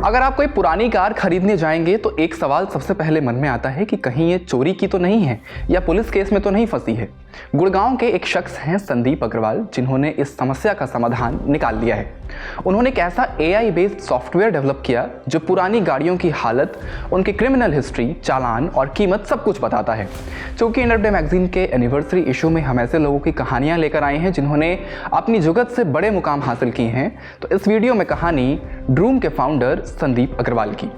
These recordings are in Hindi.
अगर आप कोई पुरानी कार खरीदने जाएंगे तो एक सवाल सबसे पहले मन में आता है कि कहीं ये चोरी की तो नहीं है या पुलिस केस में तो नहीं फंसी है। गुड़गांव के एक शख्स हैं संदीप अग्रवाल, जिन्होंने इस समस्या का समाधान निकाल लिया है। उन्होंने एक ऐसा AI बेस्ड सॉफ्टवेयर डेवलप किया जो पुरानी गाड़ियों की हालत, उनकी क्रिमिनल हिस्ट्री, चालान और कीमत सब कुछ बताता है। चूंकि इंडिया मैगजीन के एनिवर्सरी इशू में हम ऐसे लोगों की कहानियां लेकर आए हैं जिन्होंने अपनी जुगत से बड़े मुकाम हासिल किए हैं, तो इस वीडियो में कहानी ड्रूम के फाउंडर संदीप अग्रवाल की।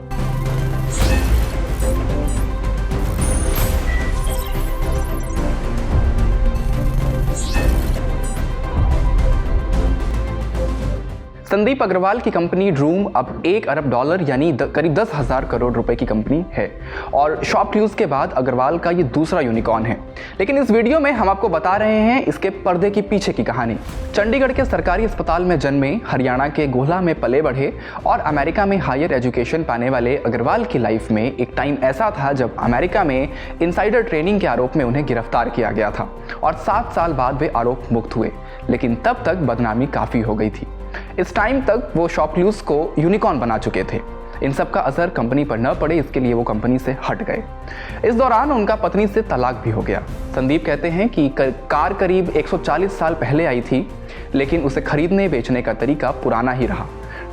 संदीप अग्रवाल की कंपनी ड्रूम अब $1 अरब यानी करीब 10,000 करोड़ रुपए की कंपनी है और शॉपक्लूज के बाद अग्रवाल का ये दूसरा यूनिकॉर्न है। लेकिन इस वीडियो में हम आपको बता रहे हैं इसके पर्दे की पीछे की कहानी। चंडीगढ़ के सरकारी अस्पताल में जन्मे, हरियाणा के गोला में पले बढ़े और अमेरिका में हायर एजुकेशन पाने वाले अग्रवाल की लाइफ में एक टाइम ऐसा था जब अमेरिका में इनसाइडर ट्रेनिंग के आरोप में उन्हें गिरफ्तार किया गया था और 7 साल बाद वे आरोप मुक्त हुए। लेकिन तब तक बदनामी काफ़ी हो गई थी। इस टाइम तक वो शॉपक्लूज को यूनिकॉर्न बना चुके थे। इन सब का असर कंपनी पर न पड़े, इसके लिए वो कंपनी से हट गए। इस दौरान उनका पत्नी से तलाक भी हो गया। संदीप कहते हैं कि कार करीब 140 साल पहले आई थी, लेकिन उसे खरीदने बेचने का तरीका पुराना ही रहा।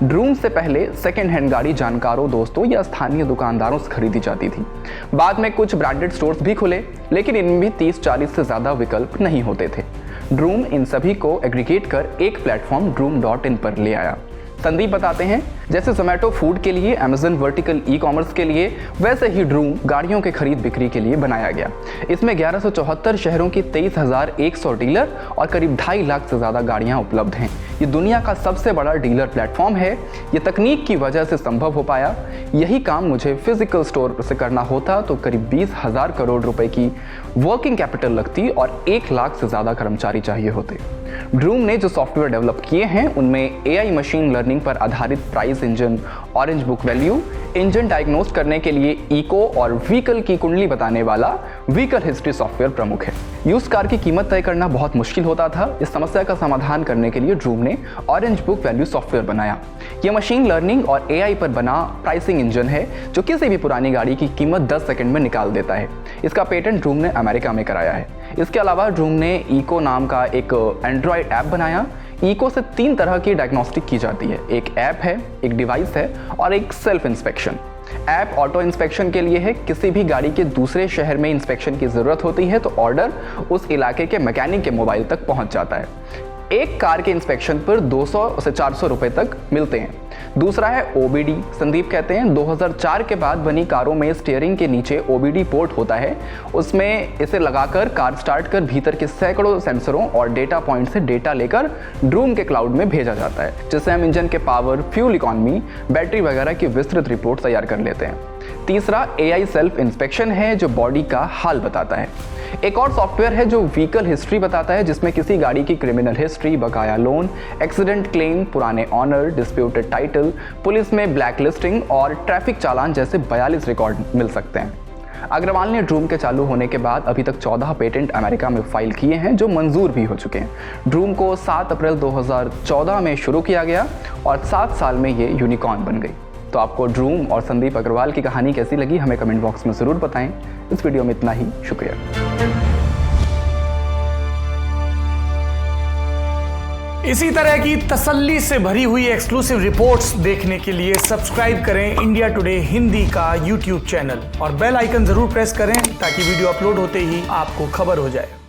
ड्रूम से पहले सेकेंड हैंड गाड़ी जानकारों, दोस्तों या स्थानीय दुकानदारों से खरीदी जाती थी। बाद में कुछ ब्रांडेड स्टोर्स भी खुले, लेकिन इनमें भी 30-40 से ज़्यादा विकल्प नहीं होते थे। ड्रूम इन सभी को एग्रीगेट कर एक प्लेटफॉर्म ड्रूम.इन पर ले आया। संदीप बताते हैं, जैसे जोमेटो फूड के लिए, अमेजन वर्टिकल ई-कॉमर्स के लिए, वैसे ही ड्रूम गाड़ियों के खरीद बिक्री के लिए बनाया गया। इसमें 1174 शहरों की 23,100 डीलर और करीब 2.5 लाख से ज़्यादा गाड़ियाँ उपलब्ध हैं। ये दुनिया का सबसे बड़ा डीलर प्लेटफॉर्म है। ये तकनीक की वजह से संभव हो पाया। यही काम मुझे फिजिकल स्टोर से करना होता तो करीब 20,000 करोड़ रुपए की वर्किंग कैपिटल लगती और 1 लाख से ज़्यादा कर्मचारी चाहिए होते। ड्रूम ने जो सॉफ्टवेयर डेवलप किए हैं उनमें AI मशीन लर्निंग पर आधारित price engine, orange book value, engine diagnose करने के लिए इको और व्हीकल की कुंडली बताने वाला व्हीकल हिस्ट्री सॉफ्टवेयर प्रमुख है। यूज्ड कार की कीमत तय करना बहुत मुश्किल होता था। इस समस्या का समाधान करने के लिए ड्रूम ने ऑरेंज बुक वैल्यू सॉफ्टवेयर बनाया। यह मशीन लर्निंग और AI पर बना प्राइसिंग इंजन है जो किसी भी पुरानी गाड़ी की कीमत 10 सेकंड में निकाल देता है। इसका पेटेंट ड्रूम ने अमेरिका में कराया है। इसके अलावा ड्रूम ने इको नाम का एक एंड्रॉयड ऐप बनाया। इको से 3 तरह की डायग्नोस्टिक की जाती है। एक ऐप है, एक डिवाइस है और एक self inspection. App auto inspection के लिए है। किसी भी गाड़ी के दूसरे शहर में इंस्पेक्शन की ज़रूरत होती है तो ऑर्डर उस इलाके के मैकेनिक के मोबाइल तक पहुंच जाता है। एक कार के इंस्पेक्शन पर 200 से 400 रुपए तक मिलते हैं। दूसरा है OBD। संदीप कहते हैं 2004 के बाद बनी कारों में स्टीयरिंग के नीचे OBD पोर्ट होता है। उसमें इसे लगाकर कार स्टार्ट कर भीतर के सैकड़ों सेंसरों और डेटा पॉइंट से डेटा लेकर ड्रूम के क्लाउड में भेजा जाता है, जिससे हम इंजन के पावर, फ्यूल इकॉनमी, बैटरी वगैरह की विस्तृत रिपोर्ट तैयार कर लेते हैं। तीसरा AI सेल्फ इंस्पेक्शन है जो बॉडी का हाल बताता है। एक और सॉफ्टवेयर है जो व्हीकल हिस्ट्री बताता है, जिसमें किसी गाड़ी की क्रिमिनल हिस्ट्री, बकाया लोन, एक्सीडेंट क्लेम, पुराने ऑनर, डिस्प्यूटेड टाइटल, पुलिस में ब्लैक लिस्टिंग और ट्रैफिक चालान जैसे 42 रिकॉर्ड मिल सकते हैं। अग्रवाल ने ड्रूम के चालू होने के बाद अभी तक 14 पेटेंट अमेरिका में फाइल किए हैं जो मंजूर भी हो चुके हैं। ड्रूम को 7 अप्रैल 2014 में शुरू किया गया और 7 साल में ये यूनिकॉर्न बन गई। तो आपको ड्रूम और संदीप अग्रवाल की कहानी कैसी लगी हमें कमेंट बॉक्स में ज़रूर बताएं। इस वीडियो में इतना ही, शुक्रिया। इसी तरह की तसल्ली से भरी हुई एक्सक्लूसिव रिपोर्ट्स देखने के लिए सब्सक्राइब करें इंडिया टुडे हिंदी का YouTube चैनल और बेल आइकन जरूर प्रेस करें ताकि वीडियो अपलोड होते ही आपको खबर हो जाए।